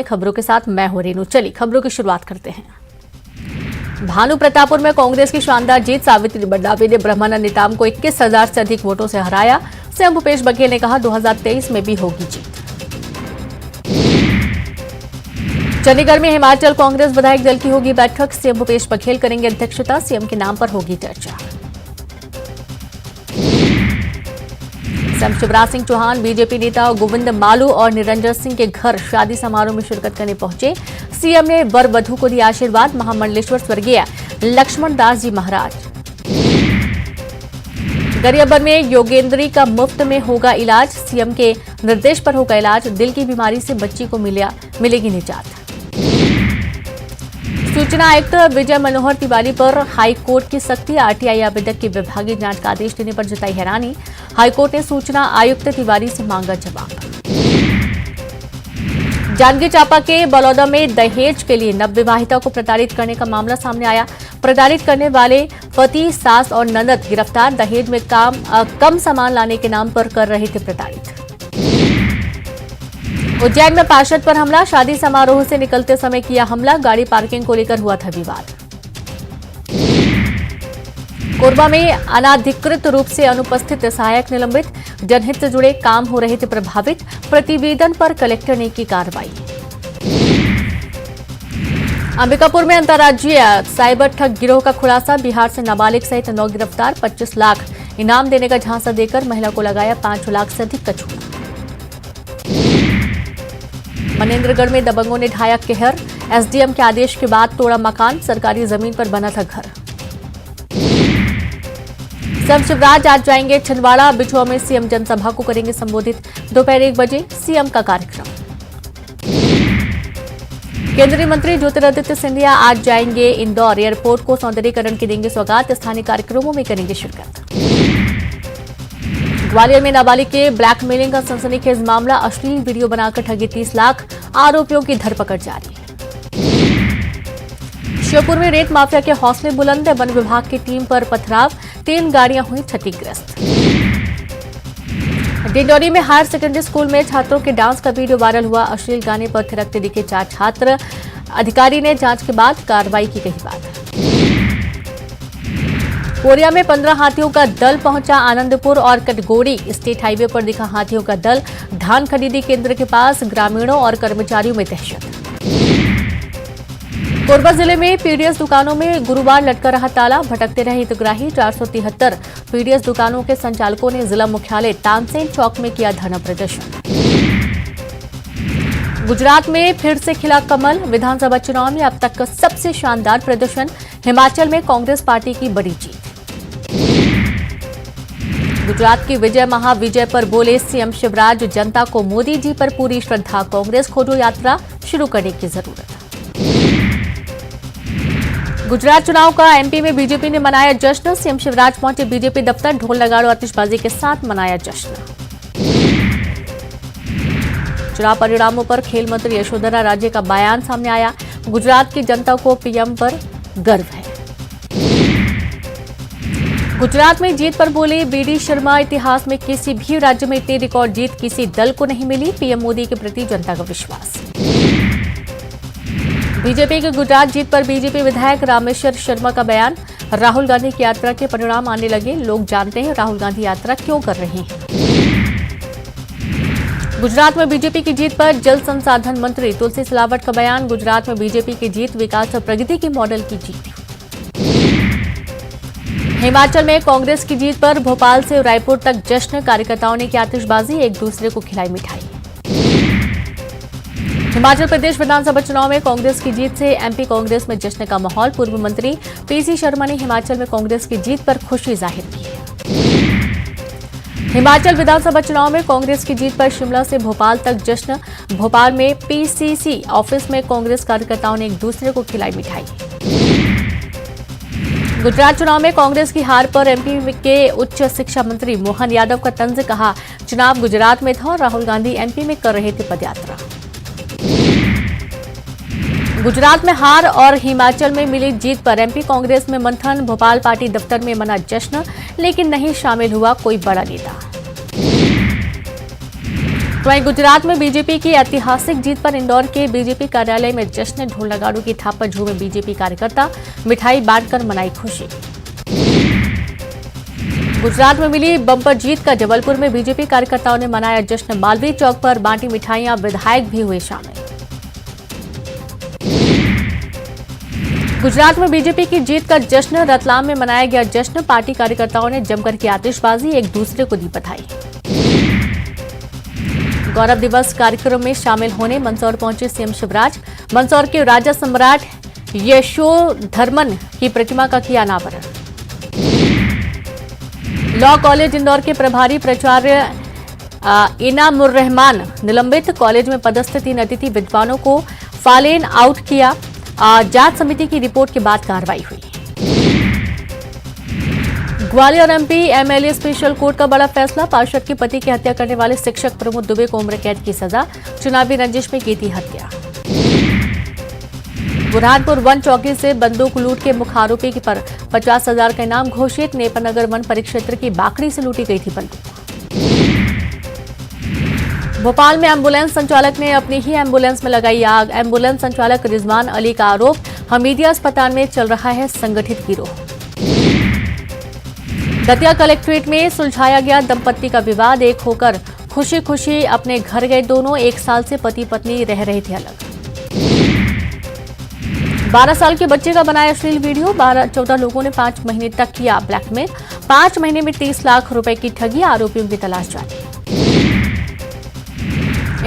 खबरों के साथ मैं हूं रेनू। चलिए खबरों की शुरुआत करते हैं। भानु प्रतापपुर में कांग्रेस की शानदार जीत। सावित्री बड्डावी ने ब्रह्मानंद नेताम को 21,000 से अधिक वोटों से हराया। सीएम भूपेश बघेल ने कहा 2023 में भी होगी जीत। चंडीगढ़ में हिमाचल कांग्रेस विधायक दल की होगी बैठक। सीएम भूपेश बघेल करेंगे अध्यक्षता। सीएम के नाम पर होगी चर्चा। सीएम शिवराज सिंह चौहान बीजेपी नेता गोविंद मालू और निरंजन सिंह के घर शादी समारोह में शिरकत करने पहुंचे। सीएम ने वर वधू को दिया आशीर्वाद। महामंडलेश्वर स्वर्गीय लक्ष्मण दास जी महाराज। गरियाबंद में योगेंद्री का मुफ्त में होगा इलाज। सीएम के निर्देश पर होगा इलाज। दिल की बीमारी से बच्ची को मिलेगी निजात। सूचना आयुक्त विजय मनोहर तिवारी पर हाईकोर्ट की सख्ती। आरटीआई आवेदक की विभागीय जांच का आदेश देने पर जताई हैरानी। हाईकोर्ट ने सूचना आयुक्त तिवारी से मांगा जवाब। जांजगीर चांपा के बलौदा में दहेज के लिए नवविवाहिता को प्रताड़ित करने का मामला सामने आया। प्रताड़ित करने वाले पति, सास और ननद गिरफ्तार। दहेज में कम सामान लाने के नाम पर कर रहे थे प्रताड़ित। उज्जैन में पार्षद पर हमला। शादी समारोह से निकलते समय किया हमला। गाड़ी पार्किंग को लेकर हुआ था विवाद। कोरबा में अनाधिकृत रूप से अनुपस्थित सहायक निलंबित। जनहित से जुड़े काम हो रहे थे प्रभावित। प्रतिवेदन पर कलेक्टर ने की कार्रवाई। अंबिकापुर में अंतर्राज्यीय साइबर ठग गिरोह का खुलासा। बिहार से नाबालिग सहित 9 गिरफ्तार। 25 लाख इनाम देने का झांसा देकर महिला को लगाया 5 लाख से अधिक का चूना। मनेंद्रगढ़ में दबंगों ने ढाया कहर। एसडीएम के आदेश के बाद तोड़ा मकान। सरकारी जमीन पर बना था घर। सीएम शिवराज आज जाएंगे छिंदवाड़ा। बिछुआ में सीएम जनसभा को करेंगे संबोधित। दोपहर 1 बजे सीएम का कार्यक्रम। केंद्रीय मंत्री ज्योतिरादित्य सिंधिया आज जाएंगे इंदौर। एयरपोर्ट को सौंदर्यीकरण की देंगे सौगात। स्थानीय कार्यक्रमों में करेंगे शिरकत। ग्वालियर में नाबालिग के ब्लैकमेलिंग का सनसनीखेज मामला। अश्लील वीडियो बनाकर ठगी 30 लाख। आरोपियों की धरपकड़ जारी। श्योपुर में रेत माफिया के हौसले बुलंद। वन विभाग की टीम पर पथराव। 3 गाड़ियां हुई क्षतिग्रस्त। डिंडौरी में हायर सेकेंडरी स्कूल में छात्रों के डांस का वीडियो वायरल हुआ। अश्लील गाने पर थिरकते दिखे 4 छात्र। अधिकारी ने जांच के बाद कार्रवाई की कही बात। कोरिया में 15 हाथियों का दल पहुंचा आनंदपुर और कटगोड़ी स्टेट हाईवे पर दिखा हाथियों का दल। धान खरीदी केंद्र के पास ग्रामीणों और कर्मचारियों में दहशत। कोरबा जिले में पीडीएस दुकानों में गुरुवार लटका रहा ताला। भटकते रहे हितग्राही। 473 पीडीएस दुकानों के संचालकों ने जिला मुख्यालय तानसेन चौक में किया धरना प्रदर्शन। गुजरात में फिर से खिला कमल। विधानसभा चुनाव में अब तक का सबसे शानदार प्रदर्शन। हिमाचल में कांग्रेस पार्टी की बड़ी जीत। गुजरात की विजय महाविजय पर बोले सीएम शिवराज। जनता को मोदी जी पर पूरी श्रद्धा। कांग्रेस खोजो यात्रा शुरू करने की जरूरत। गुजरात चुनाव का एमपी में बीजेपी ने मनाया जश्न। सीएम शिवराज पहुंचे बीजेपी दफ्तर। ढोल नगाड़ों आतिशबाजी के साथ मनाया जश्न। चुनाव परिणामों पर खेल मंत्री यशोधरा राजे का बयान सामने आया। गुजरात की जनता को पीएम पर गर्व है। गुजरात में जीत पर बोले बीडी शर्मा। इतिहास में किसी भी राज्य में इतनी रिकॉर्ड जीत किसी दल को नहीं मिली। पीएम मोदी के प्रति जनता का विश्वास। बीजेपी की गुजरात जीत पर बीजेपी विधायक रामेश्वर शर्मा का बयान। राहुल गांधी की यात्रा के परिणाम आने लगे। लोग जानते हैं राहुल गांधी यात्रा क्यों कर रहे हैं। गुजरात में बीजेपी की जीत पर जल संसाधन मंत्री तुलसी सिलावट का बयान। गुजरात में बीजेपी की जीत विकास और प्रगति की मॉडल की जीत। हिमाचल में कांग्रेस की जीत पर भोपाल से रायपुर तक जश्न। कार्यकर्ताओं ने की आतिशबाजी। एक दूसरे को खिलाई मिठाई। हिमाचल प्रदेश विधानसभा चुनाव में कांग्रेस की जीत से एमपी कांग्रेस में जश्न का माहौल। पूर्व मंत्री पीसी शर्मा ने हिमाचल में कांग्रेस की जीत पर खुशी जाहिर की है। हिमाचल विधानसभा चुनाव में कांग्रेस की जीत पर शिमला से भोपाल तक जश्न। भोपाल में पीसीसी ऑफिस में कांग्रेस कार्यकर्ताओं ने एक दूसरे को खिलाई मिठाई। गुजरात चुनाव में कांग्रेस की हार पर एमपी के उच्च शिक्षा मंत्री मोहन यादव का तंज। कहा चुनाव गुजरात में था और राहुल गांधी एमपी में कर रहे थे पदयात्रा। गुजरात में हार और हिमाचल में मिली जीत पर एमपी कांग्रेस में मंथन। भोपाल पार्टी दफ्तर में मना जश्न, लेकिन नहीं शामिल हुआ कोई बड़ा नेता। तो वहीं गुजरात में बीजेपी की ऐतिहासिक जीत पर इंदौर के बीजेपी कार्यालय में जश्न, ढोल नगाड़ों की थाप पर झूमे बीजेपी कार्यकर्ता, मिठाई बांटकर मनाई खुशी। गुजरात में मिली बम्पर जीत का जबलपुर में बीजेपी कार्यकर्ताओं ने मनाया जश्न, मालवीय चौक पर बांटी मिठाइयां, विधायक भी हुए शामिल। गुजरात में बीजेपी की जीत का जश्न, रतलाम में मनाया गया जश्न, पार्टी कार्यकर्ताओं ने जमकर की आतिशबाजी, एक दूसरे को दी बधाई। गौरव दिवस कार्यक्रम में शामिल होने मंदसौर पहुंचे सीएम शिवराज, मंदसौर के राजा सम्राट यशोधर्मन की प्रतिमा का किया अनावरण। लॉ कॉलेज इंदौर के प्रभारी प्राचार्य इनामुर्रहमान निलंबित, कॉलेज में पदस्थ 3 अतिथि विद्वानों को फालेन आउट किया, जांच समिति की रिपोर्ट के बाद कार्रवाई हुई। Gwalior MP MLA special court का बड़ा फैसला, पार्षद के पति की हत्या करने वाले शिक्षक प्रमोद दुबे को उम्र कैद की सजा, चुनावी रंजिश में की थी हत्या। बुरहानपुर वन चौकी से बंदूक लूट के मुख्य आरोपी पर 50,000 का इनाम घोषित, नेपानगर वन परिक्षेत्र की बाकड़ी से लूटी गई थी बंदूक। भोपाल में एम्बुलेंस संचालक ने अपनी ही एम्बुलेंस में लगाई आग, एम्बुलेंस संचालक रिजवान अली का आरोप, हमीदिया अस्पताल में चल रहा है संगठित गिरोह। दतिया कलेक्ट्रेट में सुलझाया गया दंपत्ति का विवाद, एक होकर खुशी खुशी अपने घर गए दोनों, 1 साल से पति पत्नी रह रहे थे अलग। 12 साल के बच्चे का बनाया अश्लील वीडियो, 14 लोगों ने 5 महीने तक किया ब्लैकमेल, 5 महीने में 30 लाख रुपए की ठगी, आरोपियों की तलाश जारी।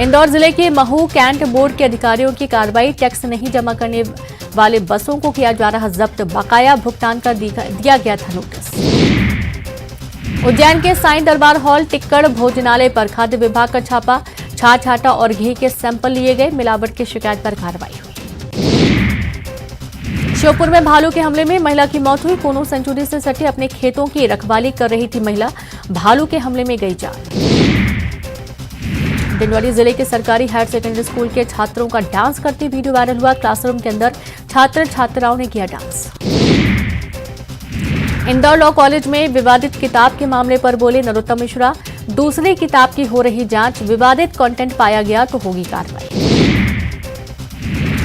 इंदौर जिले के महू कैंट बोर्ड के अधिकारियों की कार्रवाई, टैक्स नहीं जमा करने वाले बसों को किया जा रहा जब्त, बकाया भुगतान का दिया गया था नोटिस। उज्जैन के साईं दरबार हॉल टिक्कड़ भोजनालय पर खाद्य विभाग का छापा, छाछ आटा और घी के सैंपल लिए गए, मिलावट की शिकायत पर कार्रवाई हुई। श्योपुर में भालू के हमले में महिला की मौत हुई, कोनो सेंचुरी से सटे अपने खेतों की रखवाली कर रही थी महिला, भालू के हमले में गई जान। डिंडौरी जिले के सरकारी हायर सेकेंडरी स्कूल के छात्रों का डांस करते वीडियो वायरल हुआ, क्लासरूम के अंदर छात्र छात्राओं ने किया डांस। इंदौर लॉ कॉलेज में विवादित किताब के मामले पर बोले नरोत्तम मिश्रा, दूसरी किताब की हो रही जांच, विवादित कंटेंट पाया गया तो होगी कार्रवाई।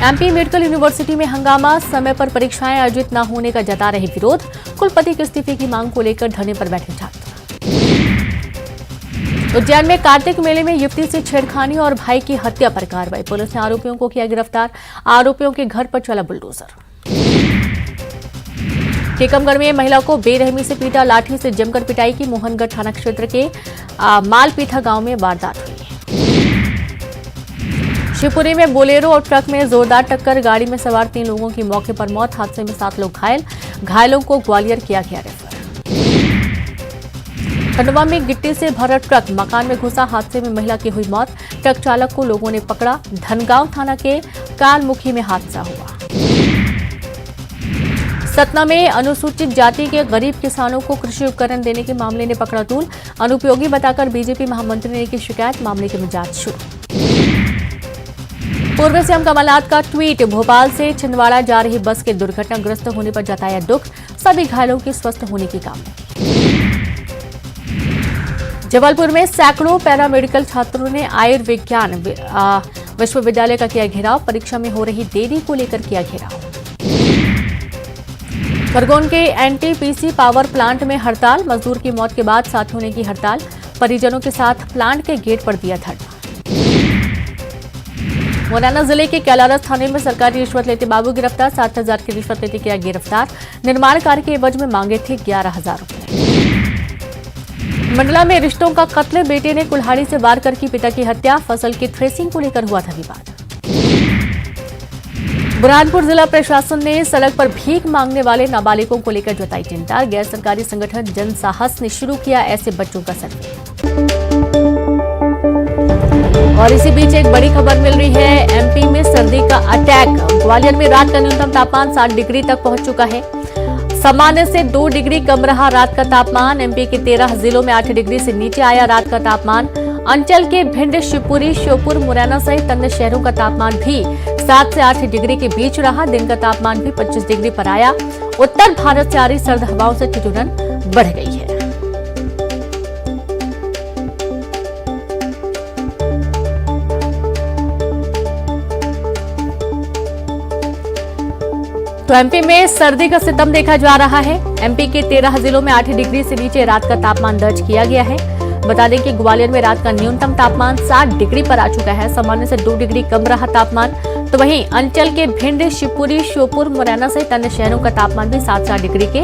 एमपी मेडिकल यूनिवर्सिटी में हंगामा, समय पर परीक्षाएं आयोजित न होने का जता रहे विरोध, कुलपति के इस्तीफे की मांग को लेकर धरने पर बैठे छात्र। उज्जैन में कार्तिक मेले में युवती से छेड़खानी और भाई की हत्या पर कार्रवाई, पुलिस ने आरोपियों को किया गिरफ्तार, आरोपियों के घर पर चला बुलडोजर। टीकमगढ़ में महिला को बेरहमी से पीटा, लाठी से जमकर पिटाई की, मोहनगढ़ थाना क्षेत्र के मालपीठा गांव में वारदात हुई। शिवपुरी में बोलेरो और ट्रक में जोरदार टक्कर, गाड़ी में सवार 3 लोगों की मौके पर मौत, हादसे में 7 लोग घायल, घायलों को ग्वालियर किया गया रेफर। खंडवा में गिट्टी से भरा ट्रक मकान में घुसा, हादसे में महिला की हुई मौत, ट्रक चालक को लोगों ने पकड़ा, धनगांव थाना के कालमुखी में हादसा हुआ। सतना में अनुसूचित जाति के गरीब किसानों को कृषि उपकरण देने के मामले ने पकड़ा तूल, अनुपयोगी बताकर बीजेपी महामंत्री ने की शिकायत, मामले की जांच शुरू। पूर्व सीएम कमलनाथ का ट्वीट, भोपाल से छिंदवाड़ा जा रही बस के दुर्घटनाग्रस्त होने पर जताया दुख, सभी घायलों की स्वस्थ होने की कामना की। जबलपुर में सैकड़ों पैरामेडिकल छात्रों ने आयुर्विज्ञान विश्वविद्यालय का किया घेराव, परीक्षा में हो रही देरी को लेकर किया घेराव। खरगोन के एनटीपीसी पावर प्लांट में हड़ताल, मजदूर की मौत के बाद साथियों ने की हड़ताल, परिजनों के साथ प्लांट के गेट पर दिया धरना। मुरैना जिले के कैलारस थाने में सरकारी रिश्वत लेते बाबू गिरफ्तार, 7,000 की रिश्वत लेते किया गिरफ्तार, निर्माण कार्य के एवज में मांगे थे 11,000 रुपए। मंडला में रिश्तों का कत्ल, बेटे ने कुल्हाड़ी से वार कर की पिता की हत्या, फसल की थ्रेसिंग को लेकर हुआ था विवाद। बुरहानपुर जिला प्रशासन ने सड़क पर भीख मांगने वाले नाबालिगों को लेकर जताई चिंता, गैर सरकारी संगठन जनसाहस ने शुरू किया ऐसे बच्चों का सर्वे। और इसी बीच एक बड़ी खबर मिल रही है, एमपी में सर्दी का अटैक, ग्वालियर में रात का न्यूनतम तापमान 60 डिग्री तक पहुंच चुका है, सामान्य से 2 डिग्री कम रहा रात का तापमान, एमपी के 13 जिलों में 8 डिग्री से नीचे आया रात का तापमान, अंचल के भिंड, शिवपुरी, श्योपुर, मुरैना सहित अन्य शहरों का तापमान भी 7 से 8 डिग्री के बीच रहा, दिन का तापमान भी 25 डिग्री पर आया, उत्तर भारत से आ रही सर्द हवाओं से ठिठुरन बढ़ गई है। तो एमपी में सर्दी का सितम देखा जा रहा है। एमपी के 13 जिलों में 8 डिग्री से नीचे रात का तापमान दर्ज किया गया है। बता दें कि ग्वालियर में रात का न्यूनतम तापमान 7 डिग्री पर आ चुका है। सामान्य से 2 डिग्री कम रहा तापमान। तो वहीं अंचल के भिंड, शिवपुरी, श्योपुर, मुरैना सहित अन्य शहरों का तापमान भी 7-7 डिग्री के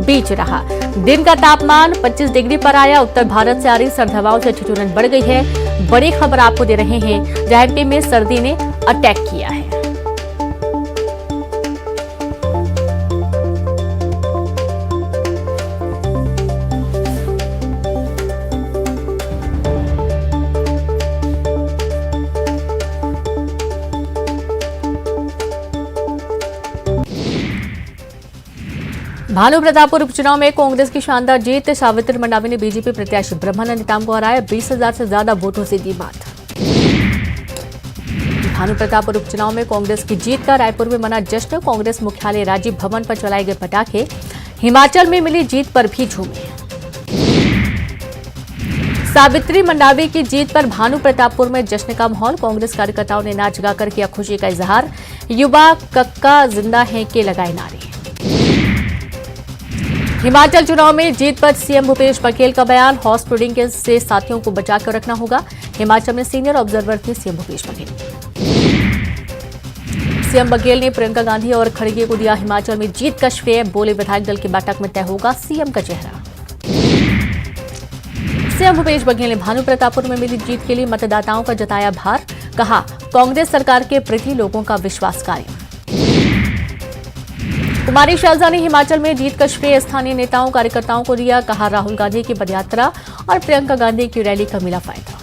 बीच रहा। दिन का तापमान 25 डिग्री पर आया। उत्तर भारत से आ रही सर्द हवाओं से ठिठुरन बढ़ गई है। बड़ी खबर आपको दे रहे हैं, जहां एमपी में सर्दी ने अटैक किया है। भानु प्रतापपुर उपचुनाव में कांग्रेस की शानदार जीत। सावित्री मंडावी ने बीजेपी प्रत्याशी ब्रह्मानंद नेताम को हराया। 20,000 से ज्यादा वोटों से दी बात। भानु प्रतापपुर उपचुनाव में कांग्रेस की जीत का रायपुर में मना जश्न। कांग्रेस मुख्यालय राजीव भवन पर चलाए गए पटाखे। हिमाचल में मिली जीत पर भी झूमे। सावित्री मंडावी की जीत पर भानु प्रतापपुर में जश्न का माहौल। कांग्रेस कार्यकर्ताओं ने नाच गाकर किया खुशी का इजहार। युवा कक्का जिंदा है के लगाए नारे। हिमाचल चुनाव में जीत पर सीएम भूपेश बघेल का बयान। हॉर्स ट्रेडिंग से साथियों को बचाकर रखना होगा। हिमाचल में सीनियर ऑब्जर्वर थे सीएम भूपेश बघेल। सीएम बघेल ने प्रियंका गांधी और खड़गे को दिया हिमाचल में जीत का श्रेय। बोले विधायक दल की बैठक में तय होगा सीएम का चेहरा। सीएम भूपेश बघेल ने भानु प्रतापपुर में मिली जीत के लिए मतदाताओं का जताया आभार। कहा, कांग्रेस सरकार के प्रति लोगों का विश्वास कायम। कुमारी शैलजा ने हिमाचल में जीत का श्रेय स्थानीय नेताओं कार्यकर्ताओं को दिया। कहा, राहुल गांधी की पदयात्रा और प्रियंका गांधी की रैली का मिला फायदा।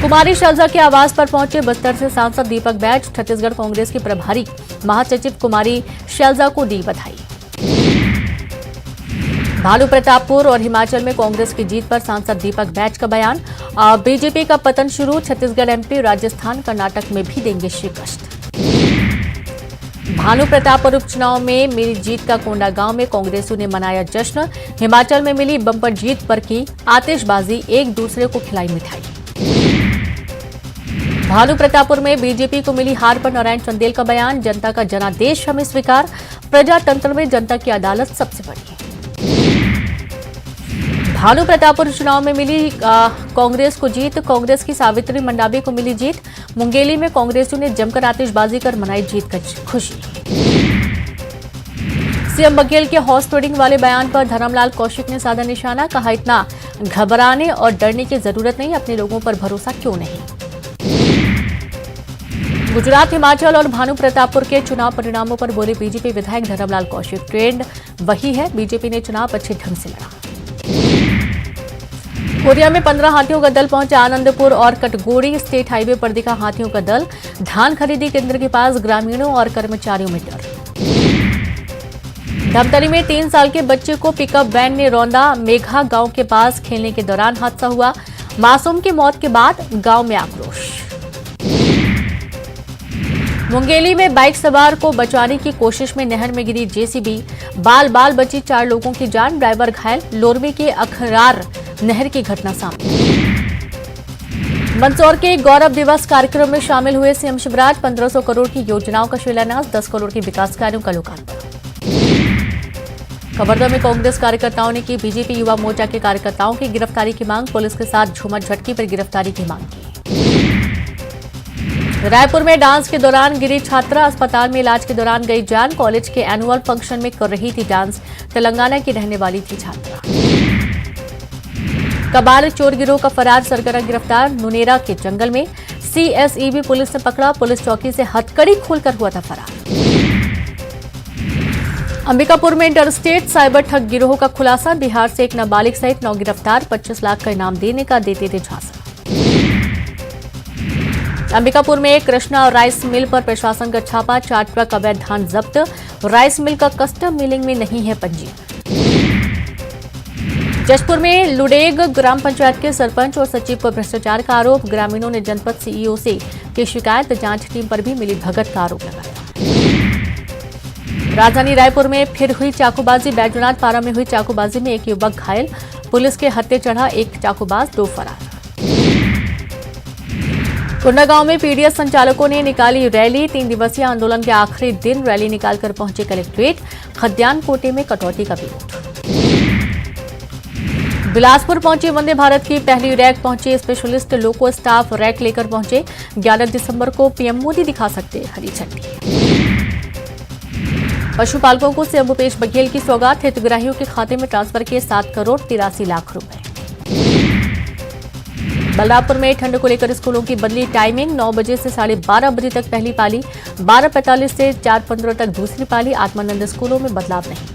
कुमारी शैलजा के आवास पर पहुंचे बस्तर से सांसद दीपक बैज। छत्तीसगढ़ कांग्रेस की प्रभारी महासचिव कुमारी शैलजा को दी बधाई। भानु प्रतापपुर और हिमाचल में कांग्रेस की जीत पर सांसद दीपक बैज का बयान। बीजेपी का पतन शुरू। छत्तीसगढ़, एमपी, राजस्थान, कर्नाटक में भी देंगे शिकस्त। भानु प्रतापपुर उपचुनाव में मिली जीत का कोंडागांव में कांग्रेसियों ने मनाया जश्न। हिमाचल में मिली बम्पर जीत पर की आतिशबाजी, एक दूसरे को खिलाई मिठाई। भानु प्रतापपुर में बीजेपी को मिली हार पर नारायण चंदेल का बयान। जनता का जनादेश हमें स्वीकार। प्रजातंत्र में जनता की अदालत सबसे बड़ी। भानु प्रतापपुर चुनाव में मिली कांग्रेस को जीत। कांग्रेस की सावित्री मंडावी को मिली जीत। मुंगेली में कांग्रेसियों ने जमकर आतिशबाजी कर मनाई जीत की खुशी। सीएम बघेल के हॉर्स ट्रेडिंग वाले बयान पर धर्मलाल कौशिक ने साधा निशाना। कहा, इतना घबराने और डरने की जरूरत नहीं, अपने लोगों पर भरोसा क्यों नहीं। गुजरात, हिमाचल और भानु प्रतापपुर के चुनाव परिणामों पर बोले बीजेपी विधायक धर्मलाल कौशिक। ट्रेंड वही है, बीजेपी ने चुनाव अच्छे ढंग से लड़ा। कोरिया में 15 हाथियों का दल पहुंचा। आनंदपुर और कटगोड़ी स्टेट हाईवे पर दिखा हाथियों का दल। धान खरीदी केंद्र के पास ग्रामीणों और कर्मचारियों में डर। धमतरी में 3 साल के बच्चे को पिकअप वैन ने रौंदा। मेघा गांव के पास खेलने के दौरान हादसा हुआ। मासूम की मौत के बाद गांव में आक्रोश। मुंगेली में बाइक सवार को बचाने की कोशिश में नहर में गिरी जेसीबी। बाल बाल बची 4 लोगों की जान, ड्राइवर घायल। लोरमी के अखरार नहर की घटना सामने। मंदसौर के गौरव दिवस कार्यक्रम में शामिल हुए सीएम शिवराज। 1500 करोड़ की योजनाओं का शिलान्यास, 10 करोड़ के विकास कार्यों का लोकार्पण। कवर्धा में कांग्रेस कार्यकर्ताओं ने की बीजेपी युवा मोर्चा के कार्यकर्ताओं की गिरफ्तारी की मांग। पुलिस के साथ झूमर झटकी पर गिरफ्तारी की मांग की। रायपुर में डांस के दौरान गिरी छात्रा, अस्पताल में इलाज के दौरान गई जान। कॉलेज के एनुअल फंक्शन में कर रही थी डांस। तेलंगाना की रहने वाली थी छात्रा। कबाड़ चोर गिरोह का फरार सरगना गिरफ्तार। नुनेरा के जंगल में सीएसईबी पुलिस ने पकड़ा। पुलिस चौकी से हथकड़ी खोलकर हुआ था फरार। अंबिकापुर में इंटरस्टेट साइबर ठग गिरोह का खुलासा। बिहार से एक नाबालिग सहित 9 गिरफ्तार। 25 लाख का इनाम देने का देते थे झांसा। अंबिकापुर में कृष्णा राइस मिल पर प्रशासन का छापा। 4 ट्रक अवैध धान जब्त। राइस मिल का कस्टम मिलिंग में नहीं है पंजीयन। जशपुर में लुडेग ग्राम पंचायत के सरपंच और सचिव पर भ्रष्टाचार का आरोप। ग्रामीणों ने जनपद सीईओ से की शिकायत। जांच टीम पर भी मिली भगत का आरोप लगाया। राजधानी रायपुर में फिर हुई चाकूबाजी। बैजनाथ पारा में हुई चाकूबाजी में एक युवक घायल। पुलिस के हत्थे चढ़ा एक चाकूबाज, 2 फरार। कोंडागांव में पीडीएस संचालकों ने निकाली रैली। 3 दिवसीय आंदोलन के आखिरी दिन रैली निकालकर पहुंचे कलेक्ट्रेट। खद्यान कोटे में कटौती का विरोध। बिलासपुर पहुंची वंदे भारत की पहली रैक। पहुंचे स्पेशलिस्ट लोको स्टाफ रैक लेकर पहुंचे। 11 दिसंबर को पीएम मोदी दिखा सकते हरी झंडी। पशुपालकों को सीएम भूपेश बघेल की सौगात। हितग्राहियों के खाते में ट्रांसफर किए 7 करोड़ 83 लाख रुपए। बलरामपुर में ठंड को लेकर स्कूलों की बदली टाइमिंग। 9 बजे से 12:30 बजे तक पहली पाली, 12:45 से 4:15 तक दूसरी पाली। आत्मानंद स्कूलों में बदलाव नहीं।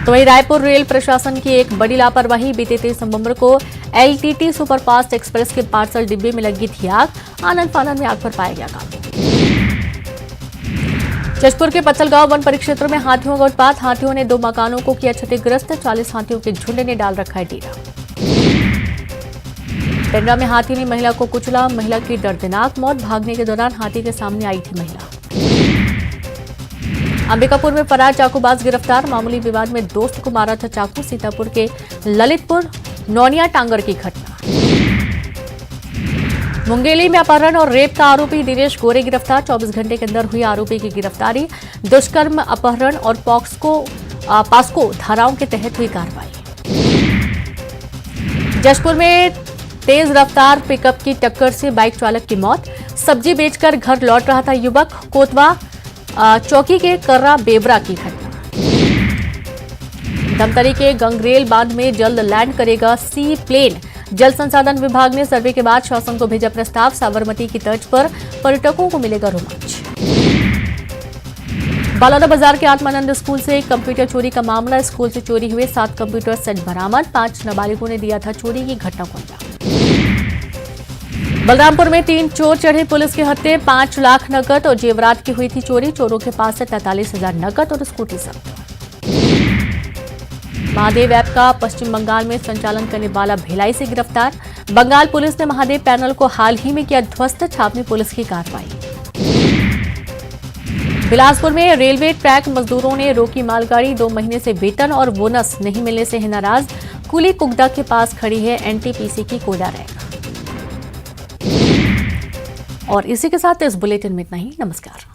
तो वहीं रायपुर रेल प्रशासन की एक बड़ी लापरवाही। बीते 23 नवंबर को एलटीटी सुपरफास्ट एक्सप्रेस के पार्सल डिब्बे में लगी थी आग। आनंद फानंद में आग पर पाया गया काबू। जशपुर के पत्थलगांव वन परिक्षेत्र में हाथियों का उत्पात। हाथियों ने 2 मकानों को किया क्षतिग्रस्त। 40 हाथियों के झुंड ने डाल रखा है डेरा। पेंड्रा में हाथी ने महिला को कुचला। महिला की दर्दनाक मौत। भागने के दौरान हाथी के सामने आई थी महिला। अंबिकापुर में फरार चाकूबाज गिरफ्तार। मामूली विवाद में दोस्त को मारा था चाकू। सीतापुर के ललितपुर नौनिया टांगर की घटना। मुंगेली में अपहरण और रेप का आरोपी दिनेश गोरे गिरफ्तार। 24 घंटे के अंदर हुई आरोपी की गिरफ्तारी। दुष्कर्म, अपहरण और पास्को धाराओं के तहत हुई कार्रवाई। जशपुर में तेज रफ्तार पिकअप की टक्कर से बाइक चालक की मौत। सब्जी बेचकर घर लौट रहा था युवक। कोतवा चौकी के कर्रा बेवरा की घटना। धमतरी के गंगरेल बांध में जल्द लैंड करेगा सी प्लेन। जल संसाधन विभाग ने सर्वे के बाद शासन को भेजा प्रस्ताव। साबरमती की तर्ज पर पर्यटकों को मिलेगा रोमांच। बलौदा बाजार के आत्मानंद स्कूल से कंप्यूटर चोरी का मामला। स्कूल से चोरी हुए 7 कंप्यूटर सेट बरामद। 5 नाबालिगों ने दिया था चोरी की घटना को अंजाम। बलरामपुर में 3 चोर चढ़े पुलिस के हत्थे। 5 लाख नकद और जेवरात की हुई थी चोरी। चोरों के पास से 43,000 नकद और स्कूटी जब्त। महादेव ऐप का पश्चिम बंगाल में संचालन करने वाला भिलाई से गिरफ्तार। बंगाल पुलिस ने महादेव पैनल को हाल ही में किया ध्वस्त। छावनी पुलिस की कार्रवाई। बिलासपुर में रेलवे ट्रैक मजदूरों ने रोकी मालगाड़ी। 2 महीने से वेतन और बोनस नहीं मिलने से है नाराज। कुली कुगदा के पास खड़ी है एनटीपीसी की कोयला रैक। और इसी के साथ इस बुलेटिन में इतना ही। नमस्कार।